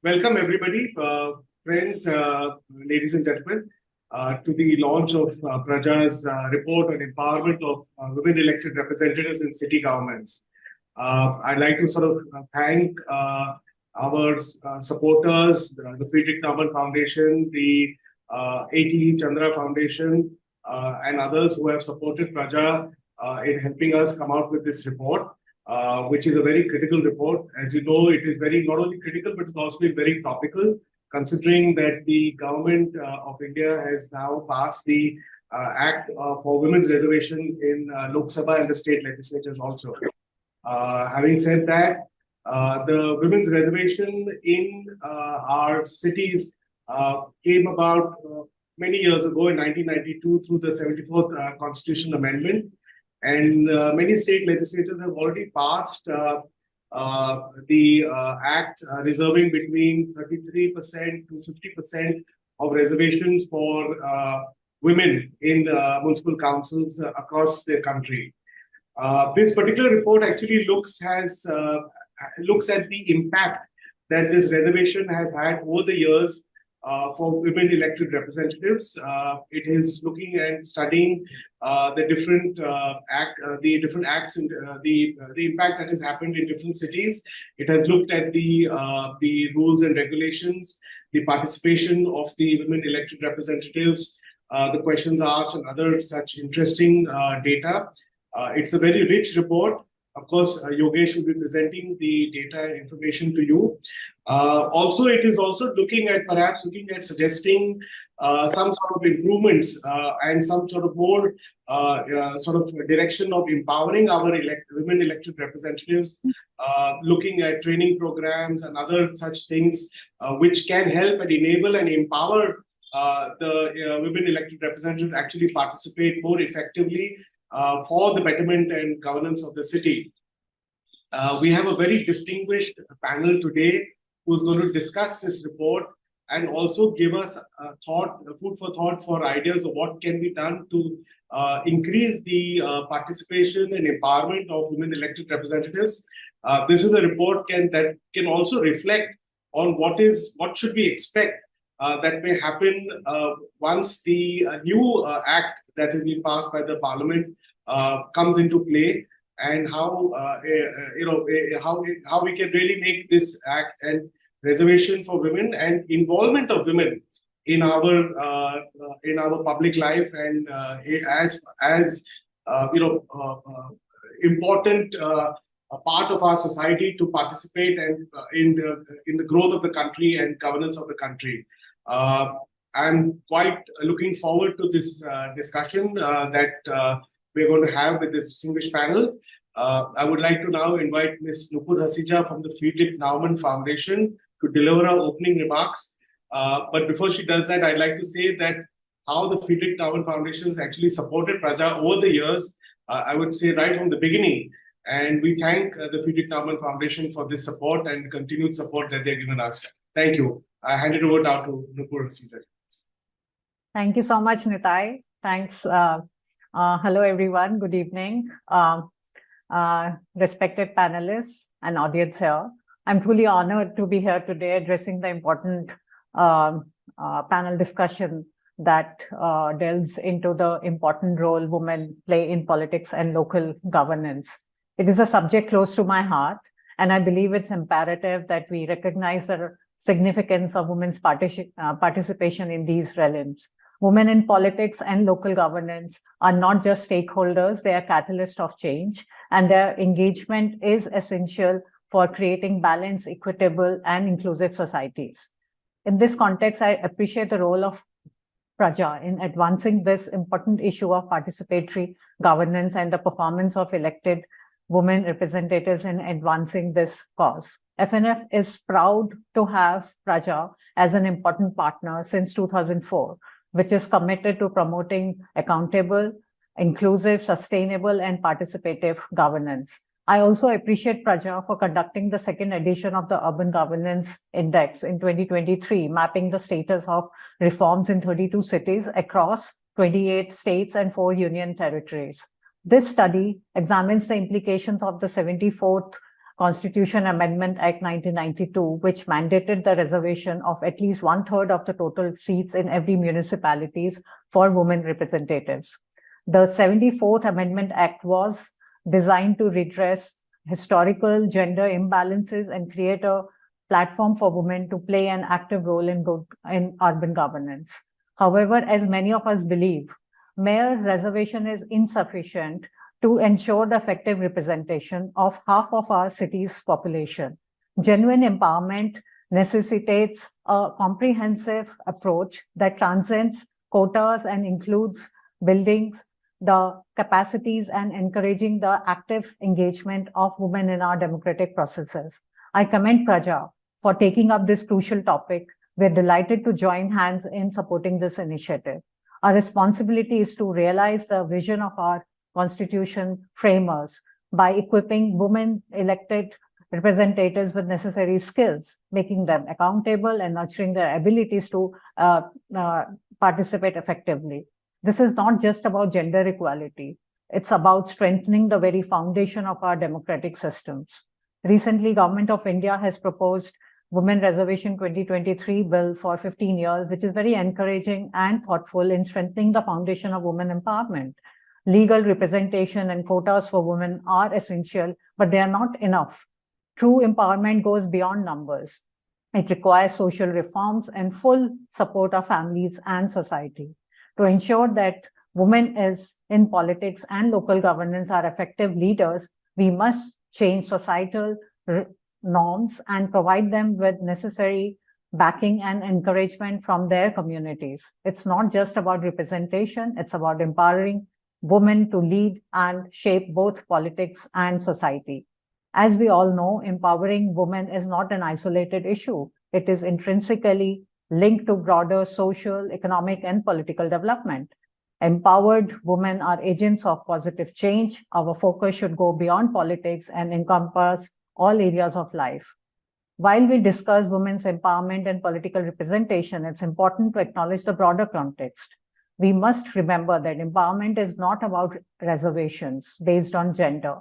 Welcome everybody, friends, ladies and gentlemen, to the launch of Praja's report on empowerment of women elected representatives in city governments. I'd like to sort of thank our supporters, the Friedrich Naumann Foundation, the A.T. Chandra Foundation, and others who have supported Praja in helping us come out with this report. Which is a very critical report. As you know, it is very not only critical, but it's also very topical, considering that the government of India has now passed the Act for Women's Reservation in Lok Sabha and the state legislatures also. Having said that, the women's reservation in our cities came about many years ago in 1992 through the 74th Constitutional Amendment. And many state legislatures have already passed the act reserving between 33% to 50% of reservations for women in municipal councils across the country. This particular report actually looks at the impact that this reservation has had over the years for women elected representatives. It is looking and studying the different acts and the impact that has happened in different cities. It has looked at the rules and regulations, the participation of the women elected representatives, the questions asked, and other such interesting data. It's a very rich report. Of course, Yogesh will be presenting the data and information to you. Also, it is also looking at suggesting some sort of improvements and some sort of more sort of direction of empowering our women elected representatives, looking at training programs and other such things which can help and enable and empower the women elected representatives actually participate more effectively for the betterment and governance of the city. We have a very distinguished panel today who's going to discuss this report and also give us food for thought for ideas of what can be done to increase the participation and empowerment of women elected representatives. This is a report that can also reflect on what should we expect that may happen once the new act that has been passed by the Parliament comes into play, and how we can really make this act and reservation for women and involvement of women in our public life and as important a part of our society to participate and in the growth of the country and governance of the country. I'm quite looking forward to this discussion that we're going to have with this distinguished panel. I would like to now invite Ms. Nupur Hasija from the Friedrich Naumann Foundation to deliver her opening remarks. But before she does that, I'd like to say that how the Friedrich Naumann Foundation has actually supported Praja over the years, I would say right from the beginning. And we thank the Friedrich Naumann Foundation for this support and continued support that they've given us. Thank you. I hand it over now to Nupur Hasija. Thank you so much, Nitai. Thanks. Hello, everyone. Good evening. Respected panelists and audience here. I'm truly honored to be here today addressing the important panel discussion that delves into the important role women play in politics and local governance. It is a subject close to my heart, and I believe it's imperative that we recognize the significance of women's participation in these realms. Women in politics and local governance are not just stakeholders, they are catalysts of change, and their engagement is essential for creating balanced, equitable, and inclusive societies. In this context, I appreciate the role of Praja in advancing this important issue of participatory governance and the performance of elected women representatives in advancing this cause. FNF is proud to have Praja as an important partner since 2004, which is committed to promoting accountable, inclusive, sustainable, and participative governance. I also appreciate Praja for conducting the second edition of the Urban Governance Index in 2023, mapping the status of reforms in 32 cities across 28 states and 4 union territories. This study examines the implications of the 74th Constitution Amendment Act 1992, which mandated the reservation of at least 1/3 of the total seats in every municipalities for women representatives. The 74th Amendment Act was designed to redress historical gender imbalances and create a platform for women to play an active role in urban governance. However, as many of us believe, mere reservation is insufficient to ensure the effective representation of half of our city's population. Genuine empowerment necessitates a comprehensive approach that transcends quotas and includes building the capacities and encouraging the active engagement of women in our democratic processes. I commend Praja for taking up this crucial topic. We're delighted to join hands in supporting this initiative. Our responsibility is to realize the vision of our Constitution framers by equipping women elected representatives with necessary skills, making them accountable and nurturing their abilities to participate effectively. This is not just about gender equality. It's about strengthening the very foundation of our democratic systems. Recently, Government of India has proposed Women Reservation 2023 bill for 15 years, which is very encouraging and thoughtful in strengthening the foundation of women empowerment. Legal representation and quotas for women are essential, but they are not enough. True empowerment goes beyond numbers. It requires social reforms and full support of families and society. To ensure that women in politics and local governance are effective leaders, we must change societal norms and provide them with necessary backing and encouragement from their communities. It's not just about representation, it's about empowering women to lead and shape both politics and society. As we all know, empowering women is not an isolated issue. It is intrinsically linked to broader social, economic, and political development. Empowered women are agents of positive change. Our focus should go beyond politics and encompass all areas of life. While we discuss women's empowerment and political representation, it's important to acknowledge the broader context. We must remember that empowerment is not about reservations based on gender,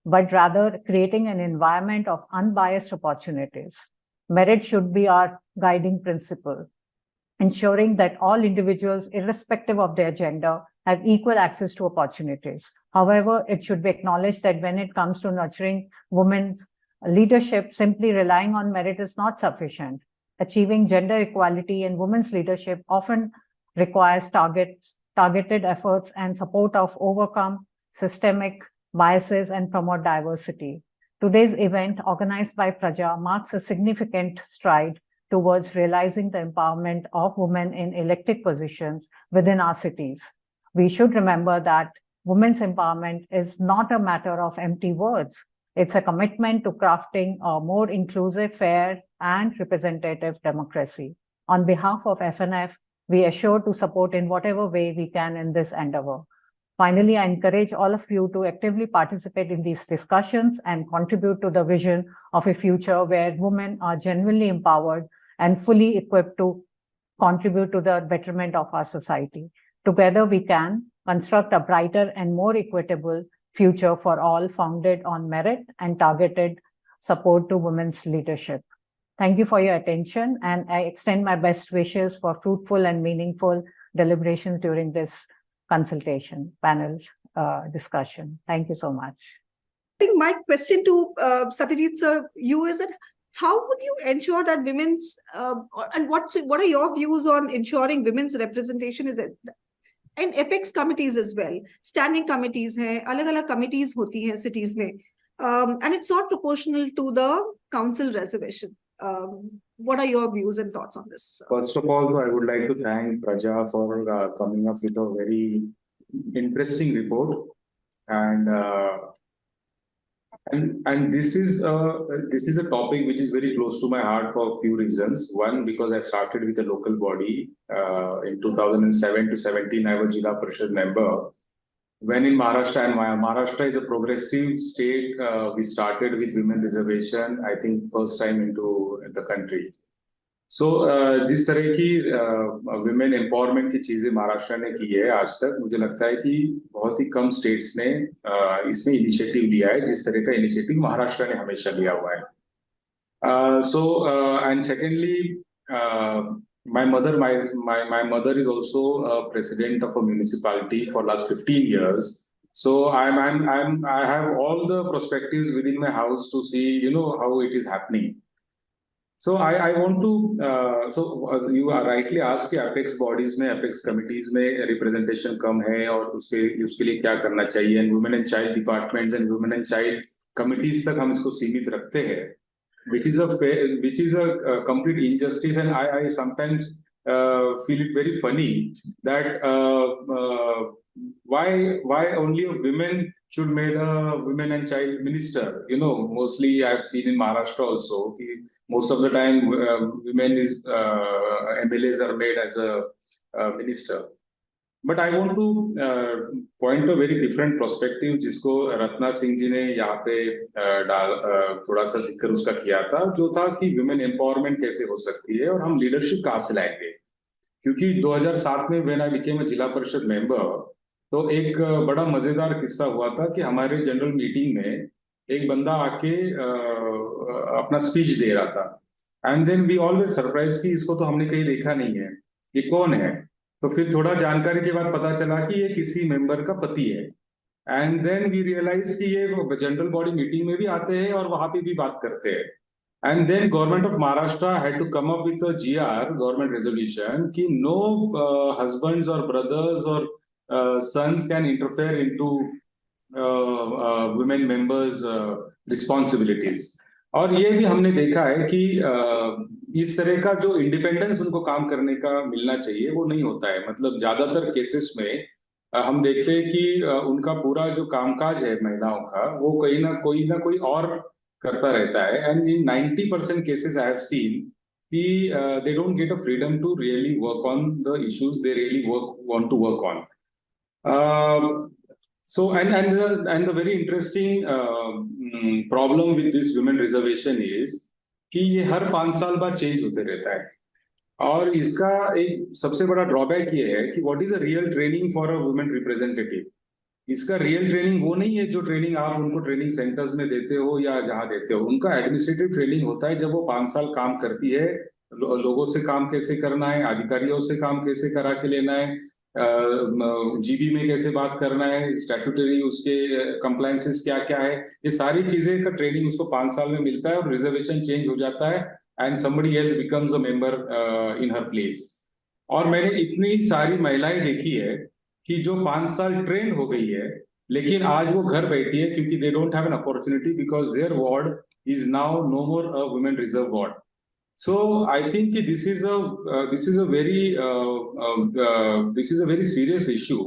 but rather creating an environment of unbiased opportunities. Merit should be our guiding principle, ensuring that all individuals, irrespective of their gender, have equal access to opportunities. However, it should be acknowledged that when it comes to nurturing women's leadership, simply relying on merit is not sufficient. Achieving gender equality in women's leadership often requires targeted efforts and support of overcome systemic biases and promote diversity. Today's event, organized by Praja, marks a significant stride towards realizing the empowerment of women in elected positions within our cities. We should remember that women's empowerment is not a matter of empty words. It's a commitment to crafting a more inclusive, fair, and representative democracy. On behalf of FNF, we assure to support in whatever way we can in this endeavor. Finally, I encourage all of you to actively participate in these discussions and contribute to the vision of a future where women are genuinely empowered and fully equipped to contribute to the betterment of our society. Together, we can construct a brighter and more equitable future for all, founded on merit and targeted support to women's leadership. Thank you for your attention, and I extend my best wishes for fruitful and meaningful deliberations during this consultation panel discussion. Thank you so much. I think my question to Satyajit sir, you is that how would you ensure that women's and what are your views on ensuring women's representation is in apex committees as well? Standing committees hai, alag-alag committees hoti hai cities mein, and it's not proportional to the council reservation. What are your views and thoughts on this? First of all, I would like to thank Praja for coming up with a very interesting report, and this is a topic which is very close to my heart for a few reasons. One, because I started with a local body in 2007 to 17. I was Jila Parishad member. When in Maharashtra, and Maharashtra is a progressive state, we started with women reservation, I think first time into the country. सो जिस तरह की women empowerment की चीजें महाराष्ट्र ने की है आज तक, मुझे लगता है कि बहुत ही कम स्टेट्स ने इसमें इनिशिएटिव लिया है जिस तरह का इनिशिएटिव महाराष्ट्र ने हमेशा लिया हुआ है. And secondly, my mother is also a president of a municipality for last 15 years. So I have all the perspectives within my house to see, how it is happening. So I want to, you are rightly asked कि apex bodies में, apex committees में representation कम है और उसके लिए क्या करना चाहिए, and women and child departments and women and child committees तक हम इसको सीमित रखते हैं, which is a complete injustice, and I sometimes feel it very funny that why only a women should made a women and child minister. Mostly I've seen in Maharashtra also. Most of the time, women MLAs are made as a minister. But I want to point a very different perspective, जिसको रत्ना सिंह जी ने यहाँ पे थोड़ा सा जिक्र उसका किया था, जो था कि women empowerment कैसे हो सकती है और हम leadership कहाँ से लाएंगे. क्योंकि 2007 में when I became a जिला परिषद member, तो एक बड़ा मजेदार किस्सा हुआ था कि हमारे जनरल मीटिंग में एक बंदा आके अपना स्पीच दे रहा था, and then we all were surprise कि इसको तो हमने कहीं देखा नहीं है, ये कौन है. तो फिर थोड़ा जानकारी के बाद पता चला कि ये किसी मेंबर का पति है, एंड देन वी रियलाइज कि ये जनरल बॉडी मीटिंग में भी आते हैं और वहां पे भी बात करते हैं. And then government of Maharashtra had to come up with a GR government resolution कि नो हस्बैंड्स और ब्रदर्स और sons can interfere into women members responsibilities. और ये भी हमने देखा है कि इस तरह का जो इंडिपेंडेंस उनको काम करने का मिलना चाहिए वो नहीं होता है. मतलब ज्यादातर केसेस में हम देखते हैं कि उनका पूरा जो कामकाज है महिलाओं का, वो कहीं ना कोई और करता रहता है. And in 90% cases I have seen कि they don't get a freedom to really work on the issues they really want to work on. So the very interesting problem with this women reservation is कि ये हर 5 साल बाद change होते रहता है. और इसका एक सबसे बड़ा ड्रॉबैक ये है कि what is a real training for a women representative. इसका रियल ट्रेनिंग वो नहीं है जो ट्रेनिंग आप उनको ट्रेनिंग सेंटर्स में देते हो या जहां देते हो. उनका एडमिनिस्ट्रेटिव ट्रेनिंग होता है जब वो 5 साल काम करती है, लोगों से काम कैसे करना है, अधिकारियों से काम कैसे करा के लेना है, जीबी में कैसे बात करना है, स्टैट्यूटरी उसके कंप्लायंसेस क्या क्या है, ये सारी चीजें का ट्रेनिंग उसको 5 साल में मिलता है और रिजर्वेशन चेंज हो जाता है and somebody else becomes a member in her place. और मैंने इतनी सारी महिलाएं देखी है कि जो 5 साल ट्रेन हो गई है लेकिन आज वो घर बैठी है क्योंकि they don't have an opportunity because their ward is now no more a women reserve ward. So I think this is a very serious issue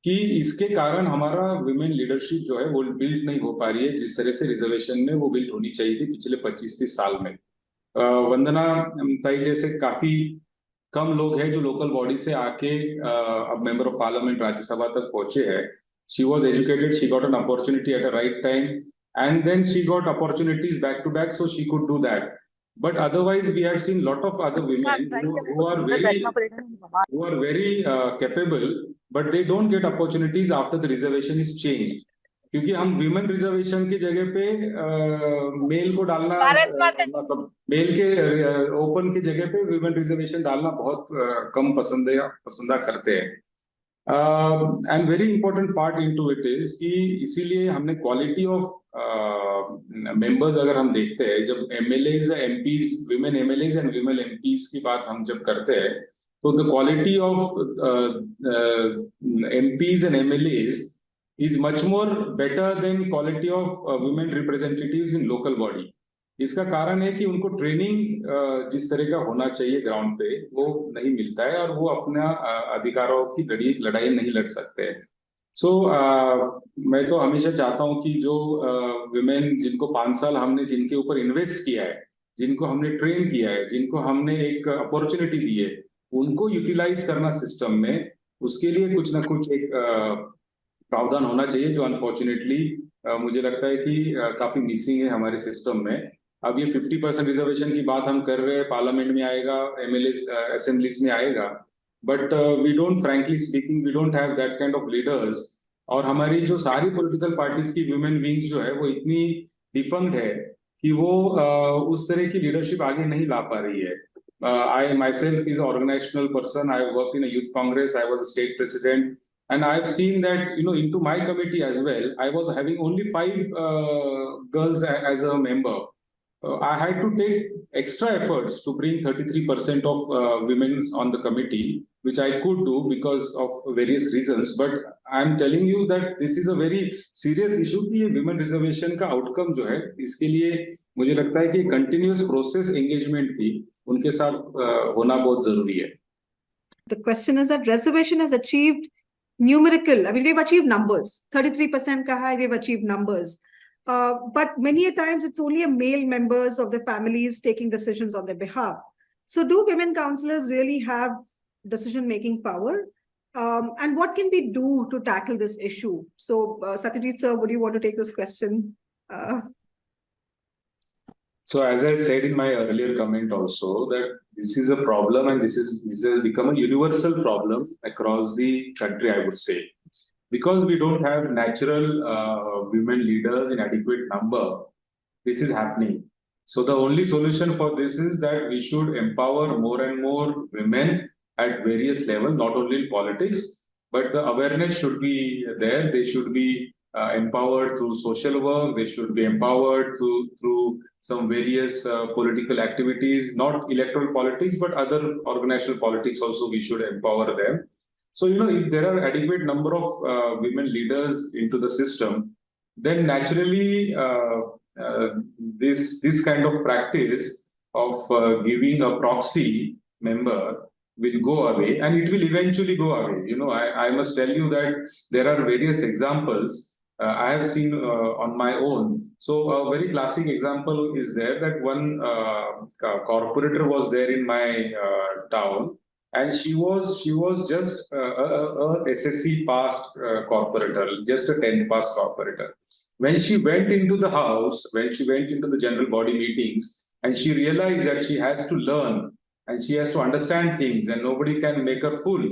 कि इसके कारण हमारा women leadership जो है वो बिल्ड नहीं हो पा रही है जिस तरह से रिजर्वेशन में वो बिल्ड होनी चाहिए थी पिछले 25-30 साल में. वंदना ताई जैसे काफी कम लोग हैं जो लोकल बॉडी से आके अब मेंबर ऑफ पार्लियामेंट राज्यसभा तक पहुंचे हैं. She was educated, she got an opportunity at a right time and then she got opportunities back to back, so she could do that. But otherwise, we have seen lot of other women who are very capable, but they don't get opportunities after the reservation is changed. क्योंकि हम women reservation की जगह पे mail को डालना, मतलब mail के open की जगह पे विमेन रिजर्वेशन डालना बहुत कम पसंदा करते हैं. And very important part into it is कि इसीलिए हमने क्वालिटी ऑफ मेंबर्स अगर हम देखते हैं, जब MLAs MPs women MLAs and women MPs की बात हम जब करते हैं, तो the quality of MPs and MLAs is much more better than quality of women representatives in local body. इसका कारण है कि उनको ट्रेनिंग जिस तरह का होना चाहिए ग्राउंड पे वो नहीं मिलता है और वो अपना अधिकारों की लड़ाई नहीं लड़ सकते हैं. सो मैं तो हमेशा चाहता हूं कि जो विमेन जिनको 5 साल हमने जिनके ऊपर इन्वेस्ट किया है, जिनको हमने ट्रेन किया है, जिनको हमने एक अपॉर्चुनिटी दी है, उनको यूटिलाइज करना सिस्टम में, उसके लिए कुछ ना कुछ एक प्रावधान होना चाहिए जो अनफॉर्चुनेटली मुझे लगता है कि काफी मिसिंग है हमारे सिस्टम में. अब ये 50% रिजर्वेशन की बात हम कर रहे हैं, पार्लियामेंट में आएगा, एमएलए असेंबलीज में आएगा, but we don't, frankly speaking, we don't have that kind of leaders. और हमारी जो सारी पॉलिटिकल पार्टीज की वुमेन विंग्स जो है वो इतनी डिफंक्ड है कि वो उस तरह की लीडरशिप आगे नहीं ला पा रही है। I myself is an organizational person. I worked in a youth congress. I was a state president, and I've seen that, you know, into my committee as well, I was having only 5 girls as a member. I had to take extra efforts to bring 33% of women on the committee, which I could do because of various reasons. But I'm telling you that this is a very serious issue कि ये women reservation का outcome जो है, इसके लिए मुझे लगता है कि continuous process engagement भी उनके साथ होना बहुत जरूरी है। The question is that reservation has achieved numerical. I mean, we've achieved numbers. 33% ka hai, we've achieved numbers. But many a times it's only a male members of the families taking decisions on their behalf. So do women councillors really have decision-making power? And what can we do to tackle this issue? So Satyajit sir, would you want to take this question? So as I said in my earlier comment also, that this is a problem, and this has become a universal problem across the country, I would say, because we don't have natural women leaders in adequate number. This is happening. So the only solution for this is that we should empower more and more women at various levels, not only in politics, but the awareness should be there. They should be empowered through social work. They should be empowered through some various political activities, not electoral politics, but other organizational politics also. We should empower them. So, you know, if there are adequate number of women leaders into the system, then naturally this kind of practice of giving a proxy member will go away, and it will eventually go away. You know, I must tell you that there are various examples I have seen on my own. So a very classic example is there that one corporator was there in my town, and she was just a SSC passed corporator, just a 10th pass corporator. When she went into the house, when she went into the general body meetings, and she realized that she has to learn and she has to understand things, and nobody can make her fool,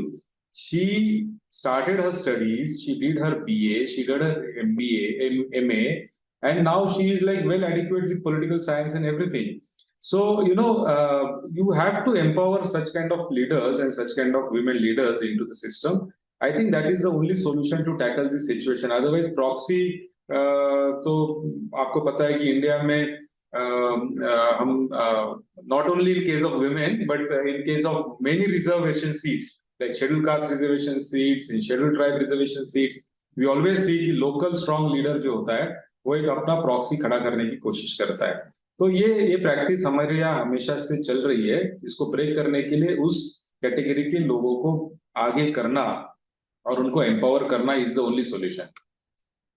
she started her studies. She did her BA, she did her MBA, MA, and now she is like well adequate with political science and everything. So, you know, you have to empower such kind of leaders and such kind of women leaders into the system. I think that is the only solution to tackle this situation. Otherwise, proxy, तो आपको पता है कि India में हम not only in case of women, but in case of many reservation seats, like scheduled caste reservation seats, in scheduled tribe reservation seats, we always see कि local strong leader जो होता है वो एक अपना proxy खड़ा करने की कोशिश करता है। तो ये प्रैक्टिस हमारे यहाँ हमेशा से चल रही है। इसको ब्रेक करने के लिए उस कैटेगरी के लोगों को आगे करना और उनको एम्पावर करना इज द ओनली सॉल्यूशन।